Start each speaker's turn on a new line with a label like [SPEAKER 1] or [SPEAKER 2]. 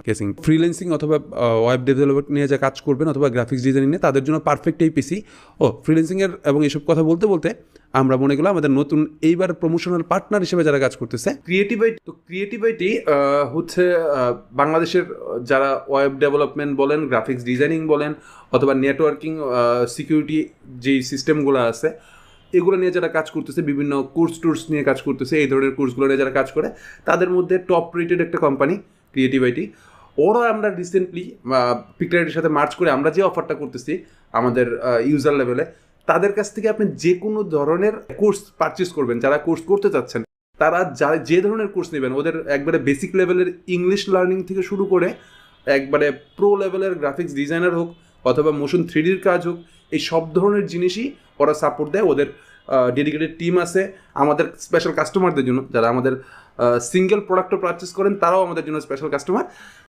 [SPEAKER 1] Casing freelancing অথবা web development নিয়ে যা কাজ করবেন অথবা গ্রাফিক্স ডিজাইনিং নিয়ে তাদের জন্য পারফেক্ট এই পিসি। ফ্রিল্যান্সিংয়ের এবং এইসব কথা বলতে বলতে আমরা মনে করলাম আমাদের নতুন এইবার প্রমোশনাল পার্টনার হিসেবে যারা কাজ করতেছে ক্রিয়েটিভিটি হচ্ছে বাংলাদেশের যারা ওয়েব ডেভেলপমেন্ট বলেন, গ্রাফিক্স ডিজাইনিং বলেন অথবা নেটওয়ার্কিং সিকিউরিটি যেই সিস্টেমগুলো আছে এগুলো নিয়ে যারা কাজ করতেছে, বিভিন্ন কোর্স নিয়ে কাজ করতেছে, এই ধরনের কোর্সগুলো নিয়ে যারা কাজ করে তাদের মধ্যে টপ রেটেড একটা কোম্পানি ক্রিয়েটিভিটি। ওরা আমরা রিসেন্টলি পিকটারের সাথে মার্চ করে আমরা যে অফারটা করতেছি আমাদের ইউজার লেভেলে, তাদের কাছ থেকে আপনি যে কোনো ধরনের কোর্স পারচেস করবেন, যারা কোর্স করতে চাচ্ছেন তারা যে ধরনের কোর্স নেবেন, ওদের একবারে বেসিক লেভেলের ইংলিশ লার্নিং থেকে শুরু করে একবারে প্রো লেভেলের গ্রাফিক্স ডিজাইনার হোক অথবা মোশন 3Dর কাজ হোক, এই সব ধরনের জিনিসই ওরা সাপোর্ট দেয়। ওদের ডেডিকেটেড টিম আছে আমাদের স্পেশাল কাস্টমারদের জন্য, যারা আমাদের সিঙ্গেল প্রোডাক্টও পারচেস করেন তারাও আমাদের জন্য স্পেশাল কাস্টমার।